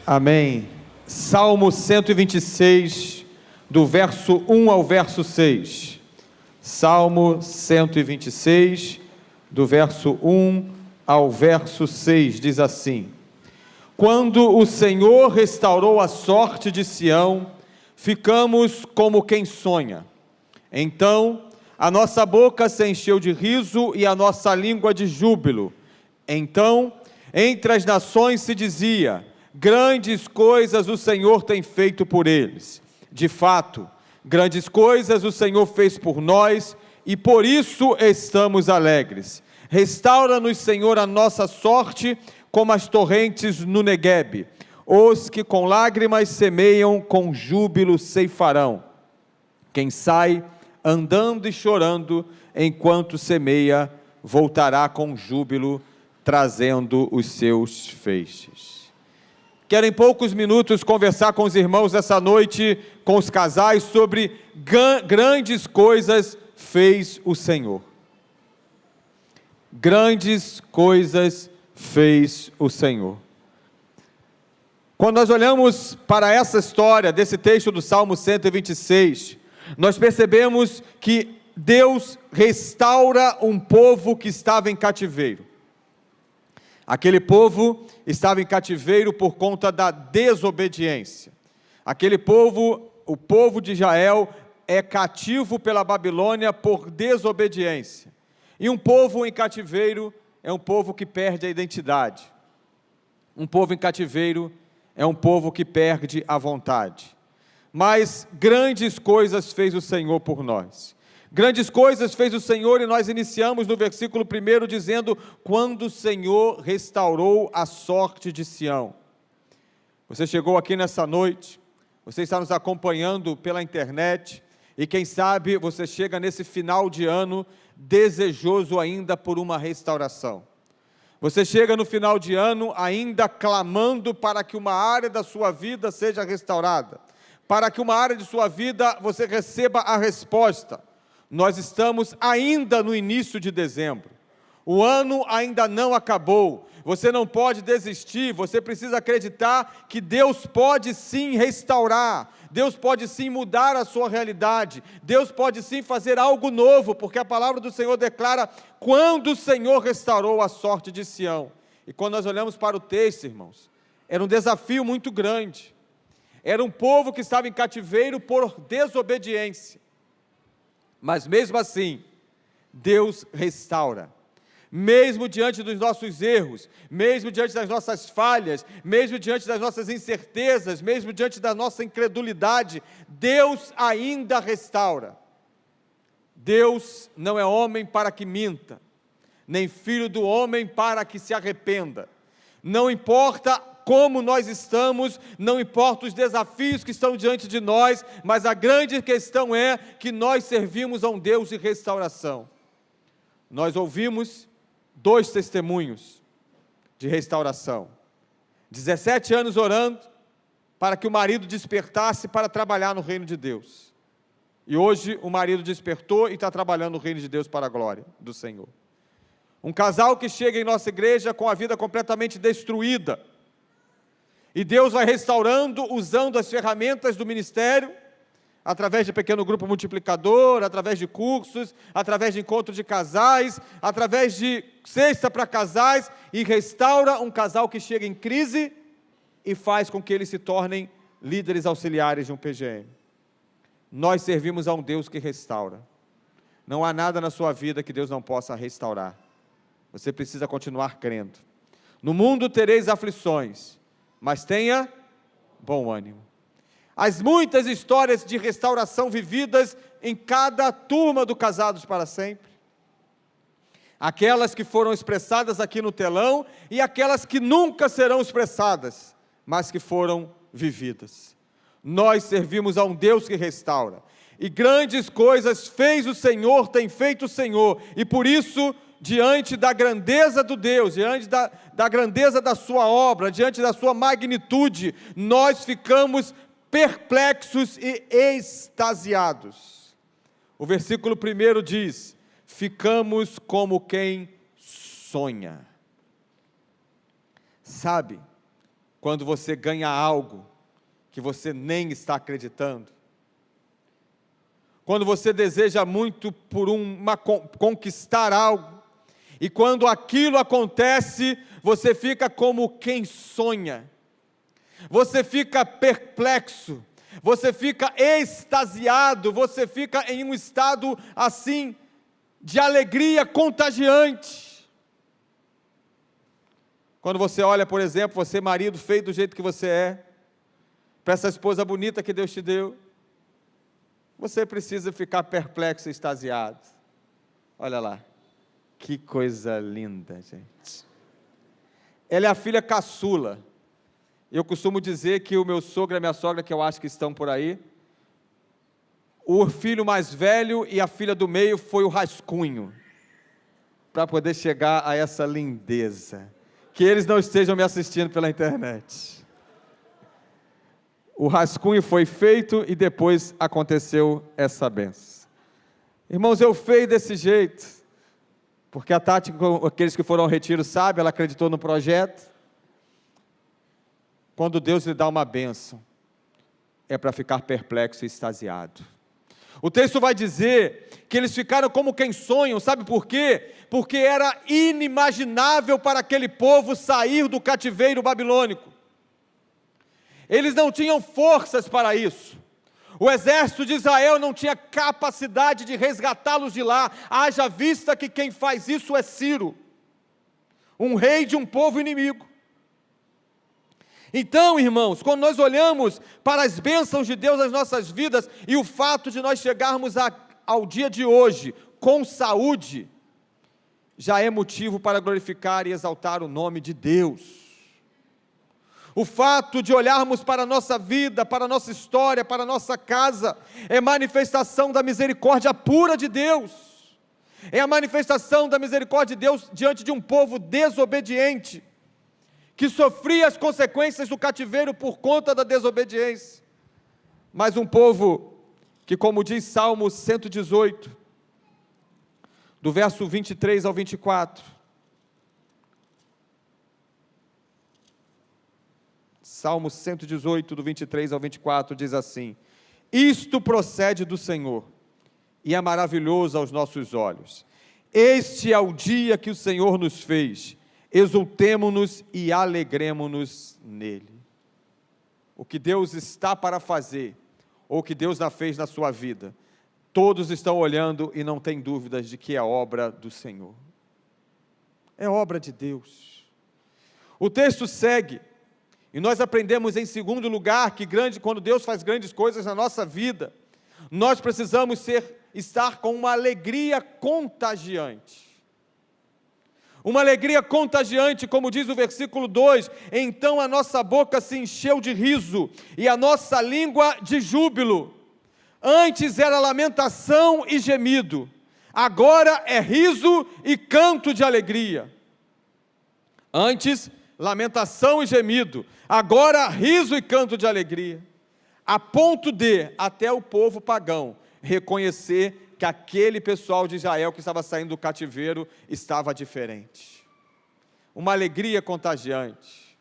Amém. Salmo 126, do verso 1 ao verso 6. Salmo 126, do verso 1 ao verso 6, diz assim: Quando o Senhor restaurou a sorte de Sião, ficamos como quem sonha. Então, a nossa boca se encheu de riso e a nossa língua de júbilo. Então, entre as nações se dizia: grandes coisas o Senhor tem feito por eles. De fato, grandes coisas o Senhor fez por nós e por isso estamos alegres. Restaura-nos, Senhor, a nossa sorte como as torrentes no Neguebe. Os que com lágrimas semeiam, com júbilo ceifarão. Quem sai andando e chorando enquanto semeia, voltará com júbilo, trazendo os seus feixes. Quero em poucos minutos conversar com os irmãos essa noite, com os casais, sobre grandes coisas fez o Senhor. Grandes coisas fez o Senhor. Quando nós olhamos para essa história, desse texto do Salmo 126, nós percebemos que Deus restaura um povo que estava em cativeiro. Aquele povo estava em cativeiro por conta da desobediência. Aquele povo, o povo de Israel, é cativo pela Babilônia por desobediência. E um povo em cativeiro é um povo que perde a identidade. Um povo em cativeiro é um povo que perde a vontade. Mas grandes coisas fez o Senhor por nós. Grandes coisas fez o Senhor, e nós iniciamos no versículo 1 dizendo: quando o Senhor restaurou a sorte de Sião. Você chegou aqui nessa noite, você está nos acompanhando pela internet, e quem sabe você chega nesse final de ano desejoso ainda por uma restauração. Você chega no final de ano ainda clamando para que uma área da sua vida seja restaurada, para que uma área de sua vida você receba a resposta. Nós estamos ainda no início de dezembro, o ano ainda não acabou, você não pode desistir, você precisa acreditar que Deus pode sim restaurar, Deus pode sim mudar a sua realidade, Deus pode sim fazer algo novo, porque a palavra do Senhor declara: quando o Senhor restaurou a sorte de Sião. E quando nós olhamos para o texto, irmãos, era um desafio muito grande, era um povo que estava em cativeiro por desobediência. Mas mesmo assim, Deus restaura. Mesmo diante dos nossos erros, mesmo diante das nossas falhas, mesmo diante das nossas incertezas, mesmo diante da nossa incredulidade, Deus ainda restaura. Deus não é homem para que minta, nem filho do homem para que se arrependa. Não importa como nós estamos, não importa os desafios que estão diante de nós, mas a grande questão é que nós servimos a um Deus de restauração. Nós ouvimos 2 testemunhos de restauração. 17 anos orando para que o marido despertasse para trabalhar no reino de Deus. E hoje o marido despertou e está trabalhando no reino de Deus para a glória do Senhor. Um casal que chega em nossa igreja com a vida completamente destruída, e Deus vai restaurando usando as ferramentas do ministério, através de pequeno grupo multiplicador, através de cursos, através de encontro de casais, através de cesta para casais, e restaura um casal que chega em crise e faz com que eles se tornem líderes auxiliares de um PGM. Nós servimos a um Deus que restaura. Não há nada na sua vida que Deus não possa restaurar. Você precisa continuar crendo. No mundo tereis aflições, mas tenha bom ânimo. As muitas histórias de restauração vividas em cada turma do Casados para Sempre. Aquelas que foram expressadas aqui no telão e aquelas que nunca serão expressadas, mas que foram vividas. Nós servimos a um Deus que restaura. E grandes coisas fez o Senhor, tem feito o Senhor. E por isso, diante da grandeza do Deus, diante da grandeza da sua obra, diante da sua magnitude, nós ficamos perplexos e extasiados. O versículo 1 diz: ficamos como quem sonha. Sabe, quando você ganha algo que você nem está acreditando. Quando você deseja muito por conquistar algo, e quando aquilo acontece, você fica como quem sonha. Você fica perplexo, você fica extasiado, você fica em um estado assim de alegria contagiante. Quando você olha, por exemplo, você marido feio do jeito que você é, para essa esposa bonita que Deus te deu, você precisa ficar perplexo e extasiado. Olha lá, que coisa linda, gente. Ela é a filha caçula. Eu costumo dizer que o meu sogro e a minha sogra, que eu acho que estão por aí, o filho mais velho e a filha do meio foi o rascunho, para poder chegar a essa lindeza. Que eles não estejam me assistindo pela internet. O rascunho foi feito e depois aconteceu essa benção. Irmãos, eu feio desse jeito, porque a Tati, aqueles que foram ao retiro sabem, ela acreditou no projeto. Quando Deus lhe dá uma bênção, é para ficar perplexo e extasiado. O texto vai dizer que eles ficaram como quem sonham, sabe por quê? Porque era inimaginável para aquele povo sair do cativeiro babilônico. Eles não tinham forças para isso. O exército de Israel não tinha capacidade de resgatá-los de lá, haja vista que quem faz isso é Ciro, um rei de um povo inimigo. Então, irmãos, quando nós olhamos para as bênçãos de Deus nas nossas vidas, e o fato de nós chegarmos ao dia de hoje com saúde, já é motivo para glorificar e exaltar o nome de Deus. O fato de olharmos para a nossa vida, para a nossa história, para a nossa casa, é manifestação da misericórdia pura de Deus. É a manifestação da misericórdia de Deus diante de um povo desobediente, que sofria as consequências do cativeiro por conta da desobediência. Mas um povo que, como diz Salmo 118, do verso 23 ao 24, Salmo 118, do 23 ao 24, diz assim: isto procede do Senhor, e é maravilhoso aos nossos olhos. Este é o dia que o Senhor nos fez, exultemo-nos e alegremo-nos nele. O que Deus está para fazer, ou o que Deus já fez na sua vida, todos estão olhando e não tem dúvidas de que é obra do Senhor. É obra de Deus. O texto segue, e nós aprendemos em segundo lugar, que quando Deus faz grandes coisas na nossa vida, nós precisamos estar com uma alegria contagiante. Uma alegria contagiante, como diz o versículo 2, então a nossa boca se encheu de riso, e a nossa língua de júbilo. Antes era lamentação e gemido, agora é riso e canto de alegria. Antes, lamentação e gemido, agora riso e canto de alegria. A ponto de, até o povo pagão, reconhecer que aquele pessoal de Israel que estava saindo do cativeiro estava diferente. Uma alegria contagiante.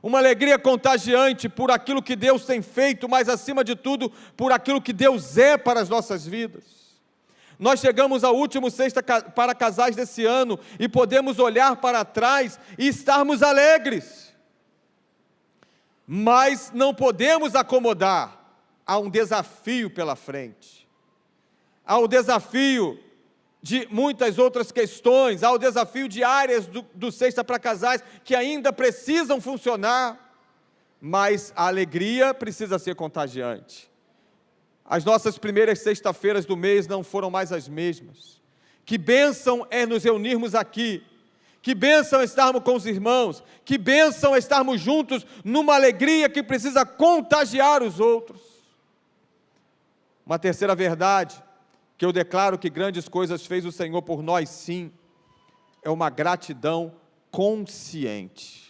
Uma alegria contagiante por aquilo que Deus tem feito, mas acima de tudo, por aquilo que Deus é para as nossas vidas. Nós chegamos ao último Sexta para Casais desse ano e podemos olhar para trás e estarmos alegres. Mas não podemos acomodar a um desafio pela frente. Há o desafio de muitas outras questões, há o desafio de áreas do Sexta para Casais que ainda precisam funcionar, mas a alegria precisa ser contagiante. As nossas primeiras sexta-feiras do mês não foram mais as mesmas. Que bênção é nos reunirmos aqui, que bênção é estarmos com os irmãos, que bênção é estarmos juntos numa alegria que precisa contagiar os outros. Uma terceira verdade, que eu declaro que grandes coisas fez o Senhor por nós, sim, é uma gratidão consciente.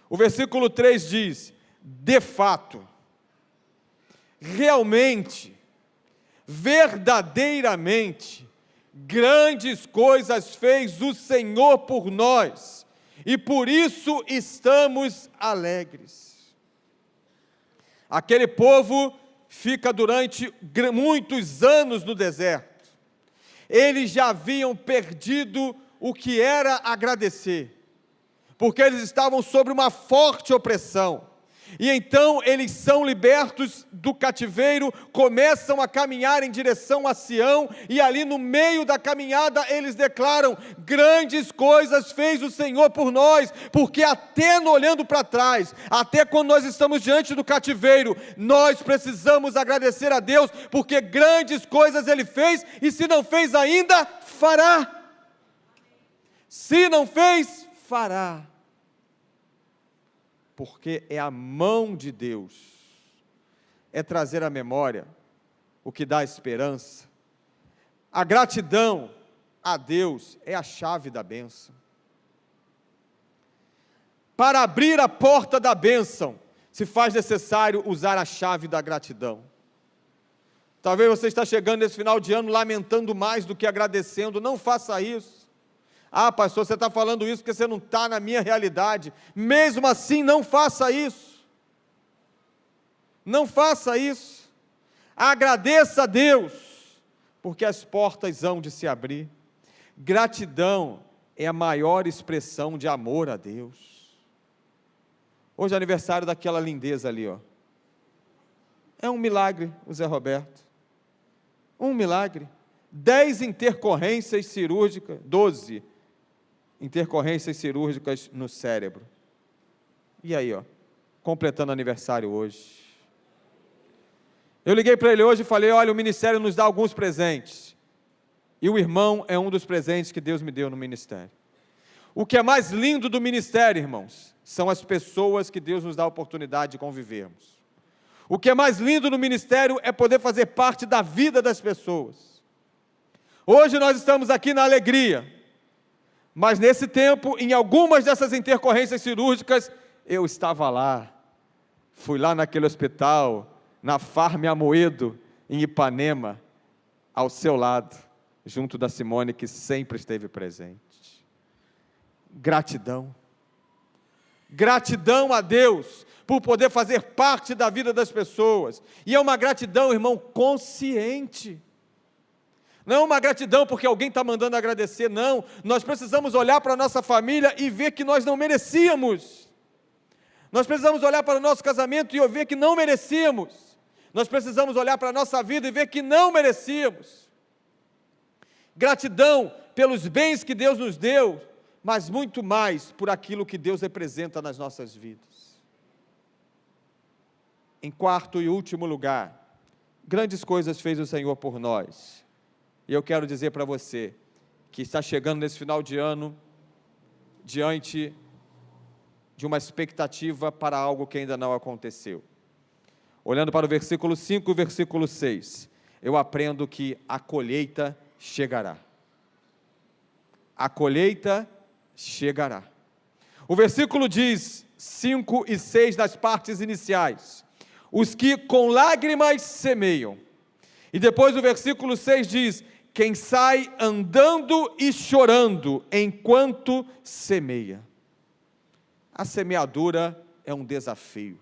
O versículo 3 diz: de fato, realmente, verdadeiramente, grandes coisas fez o Senhor por nós, e por isso estamos alegres. Aquele povo fica durante muitos anos no deserto. Eles já haviam perdido o que era agradecer, porque eles estavam sob uma forte opressão. E então eles são libertos do cativeiro, começam a caminhar em direção a Sião, e ali no meio da caminhada eles declaram: grandes coisas fez o Senhor por nós, porque até olhando para trás, até quando nós estamos diante do cativeiro, nós precisamos agradecer a Deus, porque grandes coisas Ele fez, e se não fez ainda, fará. Se não fez, fará. Porque é a mão de Deus, é trazer à memória o que dá esperança. A gratidão a Deus é a chave da bênção. Para abrir a porta da bênção, se faz necessário usar a chave da gratidão. Talvez você está chegando nesse final de ano lamentando mais do que agradecendo. Não faça isso. Ah, pastor, você está falando isso porque você não está na minha realidade. Mesmo assim, não faça isso. Não faça isso. Agradeça a Deus, porque as portas hão de se abrir. Gratidão é a maior expressão de amor a Deus. Hoje é aniversário daquela lindeza ali, ó. É um milagre, o Zé Roberto. Um milagre. 10 intercorrências cirúrgicas, 12 intercorrências cirúrgicas no cérebro. E aí, ó, completando aniversário hoje. Eu liguei para ele hoje e falei: olha, o ministério nos dá alguns presentes, e o irmão é um dos presentes que Deus me deu no ministério. O que é mais lindo do ministério, irmãos, são as pessoas que Deus nos dá a oportunidade de convivermos. O que é mais lindo no ministério é poder fazer parte da vida das pessoas. Hoje nós estamos aqui na alegria, mas nesse tempo, em algumas dessas intercorrências cirúrgicas, eu estava lá, fui lá naquele hospital, na Farm Amoedo, em Ipanema, ao seu lado, junto da Simone, que sempre esteve presente. Gratidão. Gratidão a Deus, por poder fazer parte da vida das pessoas. E é uma gratidão, irmão, consciente. Não é uma gratidão porque alguém está mandando agradecer, não. Nós precisamos olhar para a nossa família e ver que nós não merecíamos. Nós precisamos olhar para o nosso casamento e ver que não merecíamos. Nós precisamos olhar para a nossa vida e ver que não merecíamos. Gratidão pelos bens que Deus nos deu, mas muito mais por aquilo que Deus representa nas nossas vidas. Em quarto e último lugar, grandes coisas fez o Senhor por nós. E eu quero dizer para você, que está chegando nesse final de ano, diante de uma expectativa para algo que ainda não aconteceu. Olhando para o versículo 5 e o versículo 6, eu aprendo que a colheita chegará. A colheita chegará. O versículo diz, 5 e 6 das partes iniciais: os que com lágrimas semeiam. E depois o versículo 6 diz: quem sai andando e chorando enquanto semeia. A semeadura é um desafio.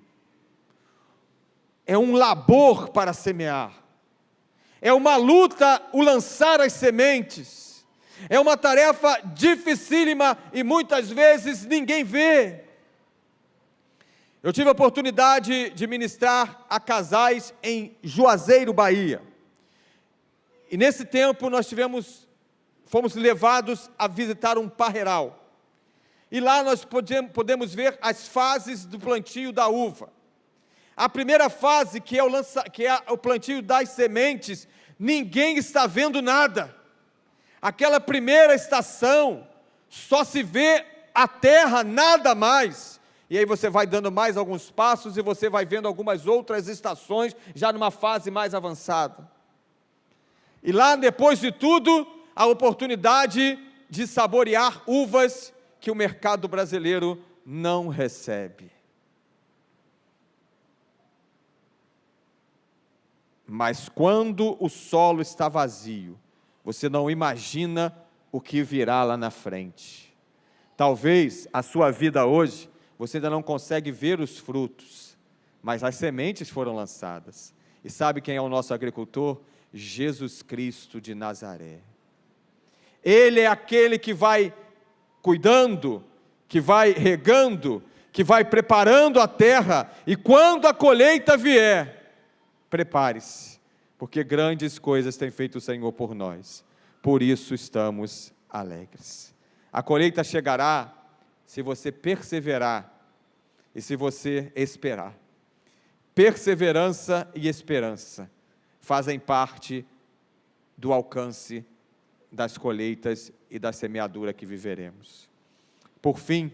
É um labor para semear. É uma luta o lançar as sementes. É uma tarefa dificílima e muitas vezes ninguém vê. Eu tive a oportunidade de ministrar a casais em Juazeiro, Bahia. E nesse tempo nós fomos levados a visitar um parreiral. E lá nós podemos ver as fases do plantio da uva. A primeira fase, que é o plantio das sementes, ninguém está vendo nada. Aquela primeira estação, só se vê a terra, nada mais. E aí você vai dando mais alguns passos e você vai vendo algumas outras estações, já numa fase mais avançada. E lá, depois de tudo, a oportunidade de saborear uvas que o mercado brasileiro não recebe. Mas quando o solo está vazio, você não imagina o que virá lá na frente. Talvez a sua vida hoje, você ainda não consegue ver os frutos, mas as sementes foram lançadas. E sabe quem é o nosso agricultor? Jesus Cristo de Nazaré. Ele é aquele que vai cuidando, que vai regando, que vai preparando a terra, e quando a colheita vier, prepare-se, porque grandes coisas tem feito o Senhor por nós, por isso estamos alegres. A colheita chegará se você perseverar e se você esperar. Perseverança e esperança fazem parte do alcance das colheitas e da semeadura que viveremos. Por fim,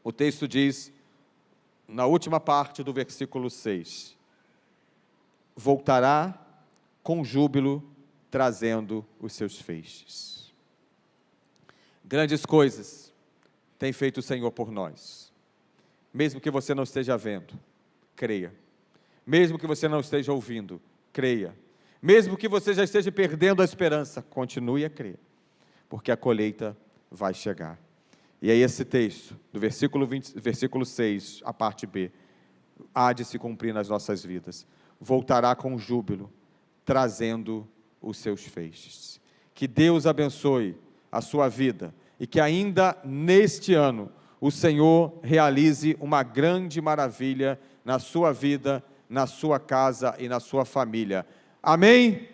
o texto diz, na última parte do versículo 6, voltará com júbilo, trazendo os seus feixes. Grandes coisas tem feito o Senhor por nós. Mesmo que você não esteja vendo, creia. Mesmo que você não esteja ouvindo, creia. Mesmo que você já esteja perdendo a esperança, continue a crer, porque a colheita vai chegar. E aí esse texto, do versículo 6, a parte B, há de se cumprir nas nossas vidas. Voltará com júbilo, trazendo os seus feixes. Que Deus abençoe a sua vida, e que ainda neste ano, o Senhor realize uma grande maravilha na sua vida, na sua casa e na sua família. Amém?